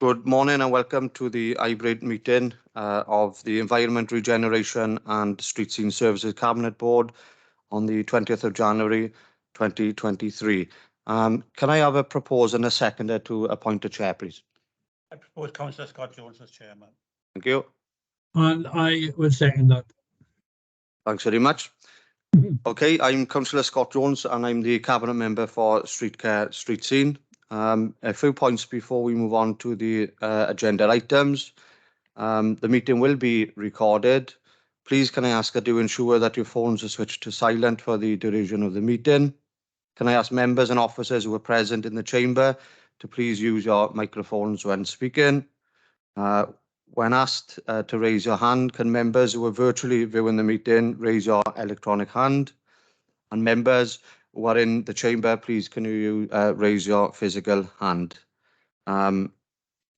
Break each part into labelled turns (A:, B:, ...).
A: Good morning and welcome to the hybrid meeting of the Environment, Regeneration and Street Scene Services Cabinet Board on the 20th of January 2023. Can I have a proposer and a seconder to appoint a chair, please?
B: I propose Councillor Scott Jones as chairman.
A: Thank you.
C: And I will second that.
A: Thanks very much. Okay, I'm Councillor Scott Jones and I'm the Cabinet Member for Street Scene. A few points before we move on to the agenda items. The meeting will be recorded. Please can I ask that you ensure that your phones are switched to silent for the duration of the meeting. Can I ask members and officers who are present in the chamber to please use your microphones when speaking. When asked to raise your hand, can members who are virtually viewing the meeting raise your electronic hand? And members who are in the chamber, please can you raise your physical hand?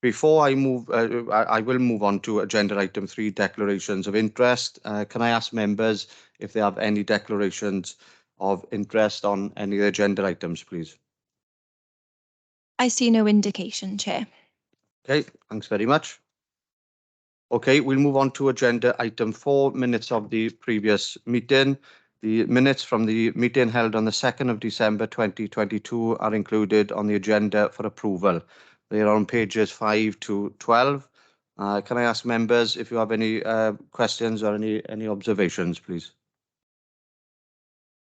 A: Before I move, I will move on to agenda item 3, declarations of interest. Can I ask members if they have any declarations of interest on any of the agenda items, please?
D: I see no indication, Chair.
A: Okay, thanks very much. Okay, we'll move on to agenda item 4, minutes of the previous meeting. The minutes from the meeting held on the 2nd of December 2022 are included on the agenda for approval. They are on pages 5 to 12. Can I ask members if you have any questions or any observations, please?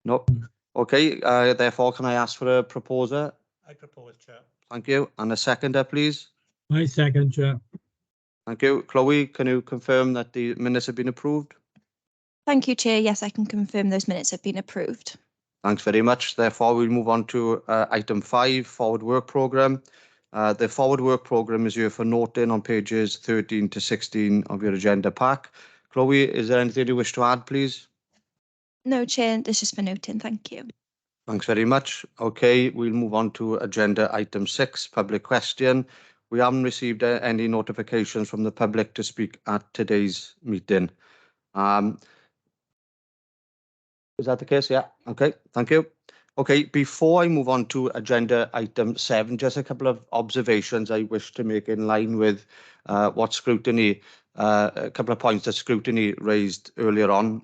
A: No. Okay, therefore, can I ask for a proposer?
B: I propose, Chair.
A: Thank you. And a seconder, please.
C: I second, Chair.
A: Thank you. Chloe, can you confirm that the minutes have been approved?
D: Thank you, Chair. Yes, I can confirm those minutes have been approved.
A: Thanks very much. Therefore, we'll move on to item 5, forward work programme. The forward work programme is here for noting on pages 13 to 16 of your agenda pack. Chloe, is there anything you wish to add, please?
D: No, Chair, this is for noting. Thank you.
A: Thanks very much. Okay, we'll move on to agenda item 6, public question. We haven't received any notifications from the public to speak at today's meeting. Is that the case? Yeah. Okay, thank you. Okay, before I move on to agenda item 7, just a couple of observations I wish to make in line with what scrutiny, a couple of points that scrutiny raised earlier on,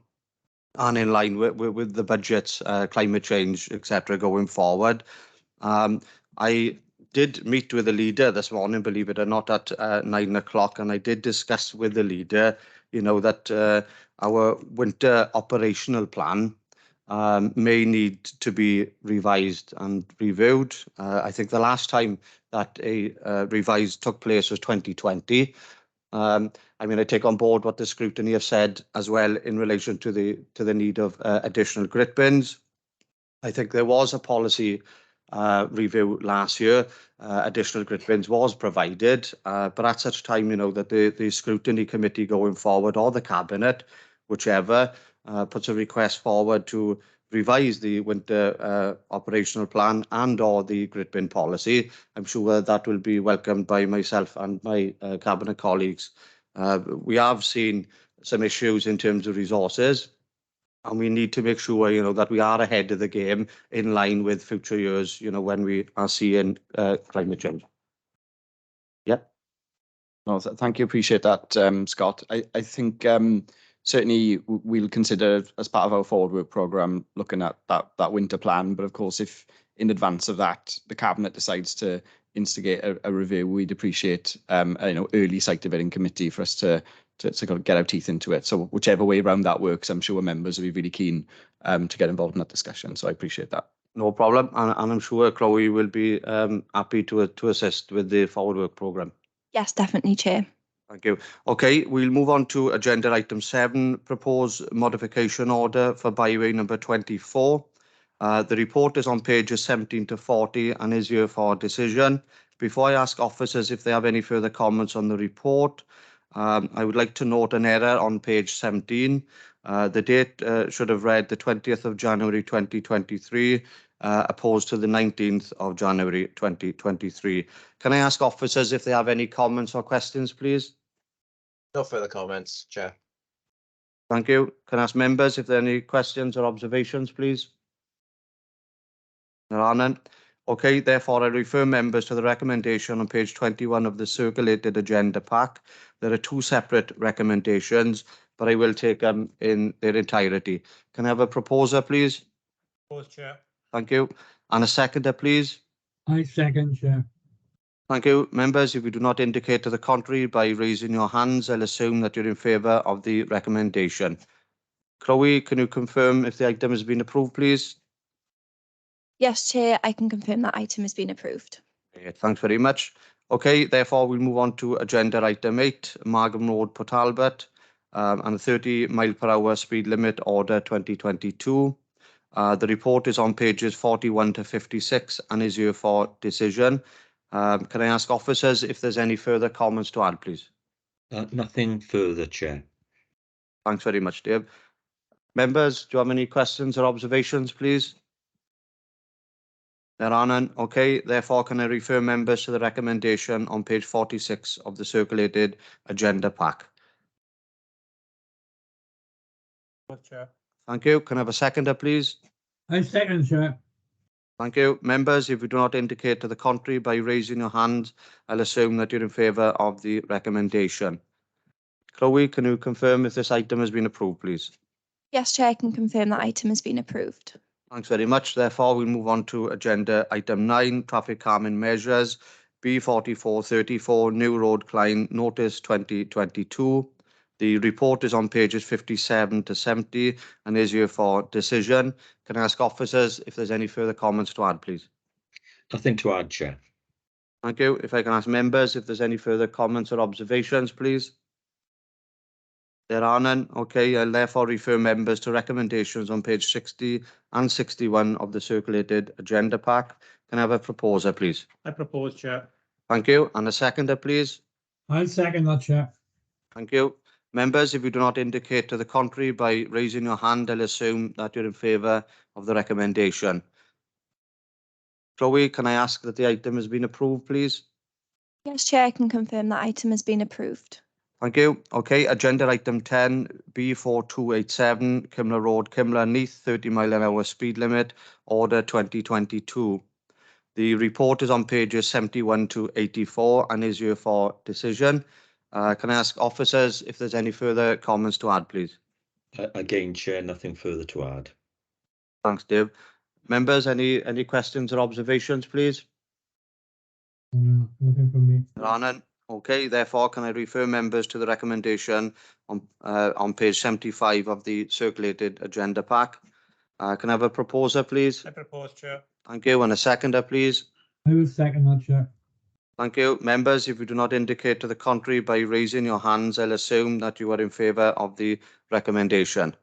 A: and in line with the budgets, climate change, etc. going forward. I did meet with the leader this morning, believe it or not, at 9 o'clock, and I did discuss with the leader, you know, that our winter operational plan may need to be revised and reviewed. I think the last time that a revise took place was 2020. I mean, I take on board what the scrutiny have said as well in relation to the need of additional grit bins. I think there was a policy review last year. Additional grit bins was provided, but at such time, you know, that the scrutiny committee going forward, or the cabinet, whichever, puts a request forward to revise the winter operational plan and or the grit bin policy. I'm sure that will be welcomed by myself and my cabinet colleagues. We have seen some issues in terms of resources, and we need to make sure, you know, that we are ahead of the game in line with future years, you know, when we are seeing climate change. Yeah.
E: No, thank you. Appreciate that, Scott. I think certainly we'll consider as part of our forward work programme looking at that winter plan. But of course, if in advance of that the cabinet decides to instigate a review, we'd appreciate early site bidding committee for us to kind of get our teeth into it. So whichever way around that works, I'm sure members will be really keen to get involved in that discussion. So I appreciate that.
A: No problem, and I'm sure Chloe will be happy to assist with the forward work programme.
D: Yes, definitely, Chair.
A: Thank you. Okay, we'll move on to agenda item 7, proposed modification order for byway number 24. The report is on pages 17 to 40 and is here for decision. Before I ask officers if they have any further comments on the report, I would like to note an error on page 17. The date should have read the 20th of January 2023, opposed to the 19th of January 2023. Can I ask officers if they have any comments or questions, please?
F: No further comments, Chair.
A: Thank you. Can I ask members if there are any questions or observations, please? There are none. Okay, therefore I refer members to the recommendation on page 21 of the circulated agenda pack. There are two separate recommendations, but I will take them in their entirety. Can I have a proposer, please?
B: Propose, Chair.
A: Thank you. And a seconder, please.
C: I second, Chair.
A: Thank you. Members, if you do not indicate to the contrary by raising your hands, I'll assume that you're in favour of the recommendation. Chloe, can you confirm if the item has been approved, please?
D: Yes, Chair, I can confirm that item has been approved.
A: Okay, thanks very much. Okay, therefore we'll move on to agenda item 8, Margam Road, Port Talbot, and 30-mile-per-hour speed limit order 2022. The report is on pages 41 to 56 and is here for decision. Can I ask officers if there's any further comments to add, please?
G: Nothing further, Chair.
A: Thanks very much, Dave. Members, do you have any questions or observations, please? There are none. Okay, therefore, can I refer members to the recommendation on page 46 of the circulated agenda pack?
B: Propose, Chair.
A: Thank you. Can I have a seconder, please?
C: I second, Chair.
A: Thank you. Members, if you do not indicate to the contrary by raising your hand, I'll assume that you're in favour of the recommendation. Chloe, can you confirm if this item has been approved, please?
D: Yes, Chair, I can confirm that item has been approved.
A: Thanks very much. Therefore, we'll move on to agenda item 9, traffic calming measures, B4434, New Road Klein, Notice 2022. The report is on pages 57 to 70 and is here for decision. Can I ask officers if there's any further comments to add, please?
G: Nothing to add, Chair.
A: Thank you. If I can ask members if there's any further comments or observations, please. There are none. Okay, I'll therefore refer members to recommendations on page 60 and 61 of the circulated agenda pack. Can I have a proposer, please?
B: I propose, Chair.
A: Thank you. And a seconder, please.
C: I second that, Chair.
A: Thank you. Members, if you do not indicate to the contrary by raising your hand, I'll assume that you're in favour of the recommendation. Chloe, can I ask that the item has been approved, please?
D: Yes, Chair, I can confirm that item has been approved.
A: Thank you. Okay, agenda item 10, B4287, Kimler Road, Kimler, Neath, 30-mile-an-hour speed limit, order 2022. The report is on pages 71 to 84 and is here for decision. Can I ask officers if there's any further comments to add, please?
G: Again, Chair, nothing further to add.
A: Thanks, Dave. Members, any questions or observations, please?
C: Nothing from me.
A: There are none. Okay, therefore, can I refer members to the recommendation on page 75 of the circulated agenda pack? Can I have a proposer, please?
B: I propose, Chair.
A: Thank you. And a seconder, please.
C: I will second that, Chair.
A: Thank you. Members, if you do not indicate to the contrary by raising your hands, I'll assume that you are in favour of the recommendation.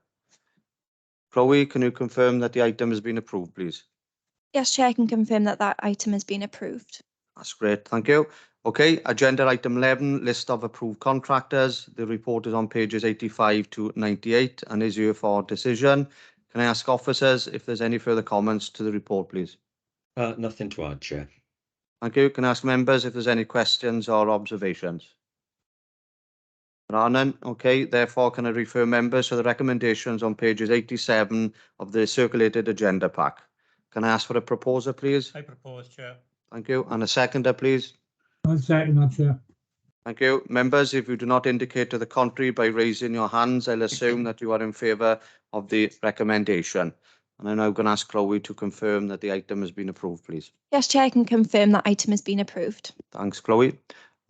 A: Chloe, can you confirm that the item has been approved, please?
D: Yes, Chair, I can confirm that that item has been approved.
A: That's great. Thank you. Okay, agenda item 11, list of approved contractors. The report is on pages 85 to 98 and is here for decision. Can I ask officers if there's any further comments to the report, please?
G: Nothing to add, Chair.
A: Thank you. Can I ask members if there's any questions or observations? There are none. Okay, therefore, can I refer members to the recommendations on pages 87 of the circulated agenda pack? Can I ask for a proposer, please?
B: I propose, Chair.
A: Thank you. And a seconder, please.
C: I second that, Chair.
A: Thank you. Members, if you do not indicate to the contrary by raising your hands, I'll assume that you are in favour of the recommendation. And I'm now going to ask Chloe to confirm that the item has been approved, please.
D: Yes, Chair, I can confirm that item has been approved.
A: Thanks, Chloe.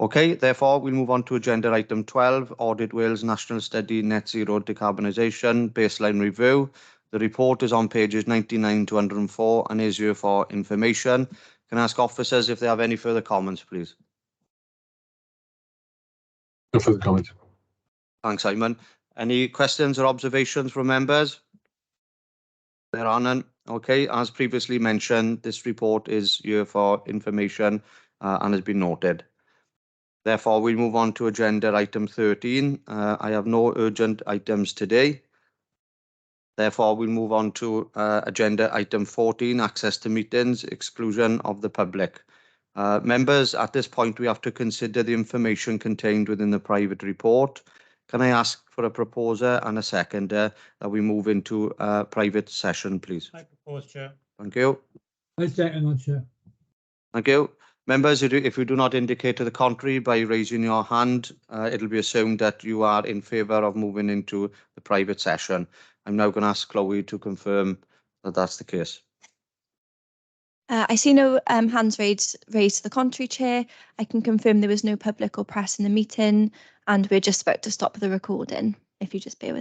A: Okay, therefore, we'll move on to agenda item 12, Audit Wales National Study Net Zero Decarbonisation Baseline Review. The report is on pages 99 to 104 and is here for information. Can I ask officers if they have any further comments, please?
H: No further comment.
A: Thanks, Simon. Any questions or observations from members? There are none. Okay, as previously mentioned, this report is here for information and has been noted. Therefore, we'll move on to agenda item 13. I have no urgent items today. Therefore, we'll move on to agenda item 14, access to meetings, exclusion of the public. Members, at this point, we have to consider the information contained within the private report. Can I ask for a proposer and a seconder that we move into a private session, please?
B: I propose, Chair.
A: Thank you.
C: I second that, Chair.
A: Thank you. Members, if you do not indicate to the contrary by raising your hand, it'll be assumed that you are in favour of moving into the private session. I'm now going to ask Chloe to confirm that that's the case.
D: I see no hands raised to the contrary, Chair. I can confirm there was no public or press in the meeting, and we're just about to stop the recording, if you just bear with